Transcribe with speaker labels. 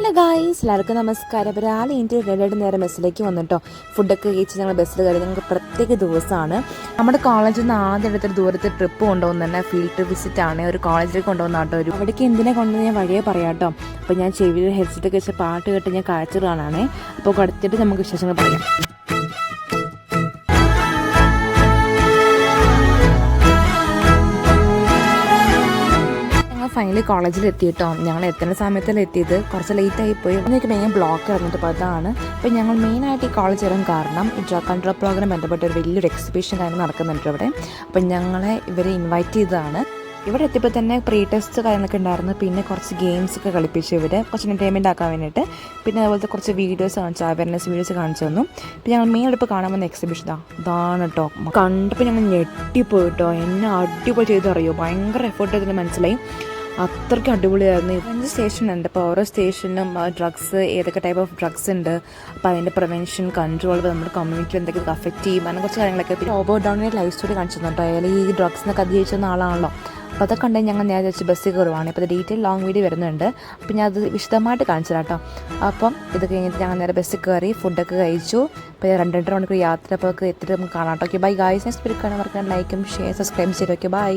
Speaker 1: Hello guys, എല്ലാവർക്കും നമസ്കാരം. അപ്പോൾ രാവിലെ എനിക്ക് റെഡിയായിട്ട് നേരെ ബസ്സിലേക്ക് വന്നിട്ടോ. ഫുഡൊക്കെ കഴിച്ച് ഞങ്ങൾ ബസ്സിൽ കയറി. ഞങ്ങൾക്ക് പ്രത്യേക ദിവസമാണ്. നമ്മുടെ കോളേജിൽ നിന്ന് ആദ്യം എടുത്തൊരു ദൂരത്തെ ട്രിപ്പ് കൊണ്ടുപോകുന്ന തന്നെ ഫീൽഡ് വിസിറ്റ് ആണ്. ഒരു കോളേജിലേക്ക് കൊണ്ടുപോകുന്ന കേട്ടോ. അവിടേക്ക് എന്തിനെ കൊണ്ടുവന്ന് ഞാൻ വഴിയെ പറയാം കേട്ടോ. അപ്പോൾ ഞാൻ ചെവിയിൽ ഹെഡ്സെറ്റൊക്കെ വെച്ച് പാട്ട് കേട്ട് ഞാൻ കാഴ്ച കാണാണേ. അപ്പോൾ അടുത്തിട്ട് നമുക്ക് വിശേഷങ്ങൾ പറയാം. ഫൈനലി കോളേജിൽ എത്തിയിട്ടോ. ഞങ്ങൾ എത്തുന്ന സമയത്തല്ല എത്തിയത്, കുറച്ച് ലേറ്റായി പോയി. എനിക്ക് മെയിൻ ബ്ലോക്ക് ഇറങ്ങിയിട്ട് അപ്പോൾ അതാണ്. അപ്പോൾ ഞങ്ങൾ മെയിനായിട്ട് ഈ കോളേജ് ഇറങ്ങാൻ കാരണം ഈ ഡ്രഗ് കൺട്രോൾ പ്രോഗ്രാം ബന്ധപ്പെട്ട ഒരു വലിയൊരു എക്സിബിഷൻ കാര്യം നടക്കുന്നുണ്ട് ഇവിടെ. അപ്പം ഞങ്ങളെ ഇവരെ ഇൻവൈറ്റ് ചെയ്തതാണ്. ഇവിടെ എത്തിയപ്പോൾ തന്നെ പ്രീ ടെസ്റ്റ് കാര്യങ്ങളൊക്കെ ഉണ്ടായിരുന്നു. പിന്നെ കുറച്ച് ഗെയിംസ് ഒക്കെ കളിപ്പിച്ചു ഇവർ, കുറച്ച് എൻ്റർടൈൻമെൻറ്റ് ആക്കാൻ വേണ്ടിയിട്ട്. പിന്നെ അതുപോലത്തെ കുറച്ച് വീഡിയോസ് കാണിച്ചു, അവയർനെസ് വീഡിയോസ് കാണിച്ചു തന്നു. പിന്നെ ഞങ്ങൾ മെയിൻ ഇപ്പോൾ കാണാൻ വന്ന എക്സിബിഷൻ ഇതാണ് കേട്ടോ. കണ്ടപ്പോൾ ഞങ്ങൾ ഞെട്ടിപ്പോയിട്ടോ. എന്നെ അടിപൊളി ചെയ്തറിയോ, ഭയങ്കര എഫേർട്ട് ചെയ്തിട്ട് മനസ്സിലായി. അത്രയ്ക്ക് അടിപൊളിയായിരുന്നു. 5 സ്റ്റേഷൻ ഉണ്ട്. അപ്പോൾ ഓരോ സ്റ്റേഷനും ഡ്രഗ്സ്, ഏതൊക്കെ ടൈപ്പ് ഓഫ് ഡ്രഗ്സ് ഉണ്ട്, അപ്പോൾ അതിൻ്റെ പ്രിവെൻഷൻ, കൺട്രോൾ, നമ്മുടെ കമ്മ്യൂണിറ്റി എന്തൊക്കെ അഫക്റ്റ് ചെയ്യും, അങ്ങനെ കുറച്ച് കാര്യങ്ങളൊക്കെ. പിന്നെ റോബർട്ട് ഡൗണിയുടെ ലൈഫ് സ്റ്റോറി കാണിച്ചു തന്നിട്ടോ. അയാൾ ഈ ഡ്രഗ്സിനൊക്കെ അതിജീവിച്ച ആളാണല്ലോ. അപ്പോൾ അതൊക്കെ കണ്ടെങ്കിൽ ഞങ്ങൾ നേരെ വെച്ച് ബസ്സിൽ കയറുവാണ്. ഇപ്പോൾ ഡീറ്റെയിൽ ലോങ് വീഡിയോ വരുന്നുണ്ട്. അപ്പോൾ ഞാൻ അത് വിശദമായിട്ട് കാണിച്ചു കേട്ടോ. അപ്പം ഇത് കഴിഞ്ഞിട്ട് ഞങ്ങൾ നേരെ ബസ്സിൽ കയറി ഫുഡൊക്കെ കഴിച്ചു. അപ്പോൾ 2-2.5 മണിക്കൂർ യാത്ര അപ്പോൾ എത്തിയിട്ട് നമുക്ക് കാണാം കേട്ടോ. Okay, bye guys. Next video കാണാൻ മറക്കാൻ ലൈക്കും ഷെയർ സബ്സ്ക്രൈബ് ചെയ്ത്. Okay, by.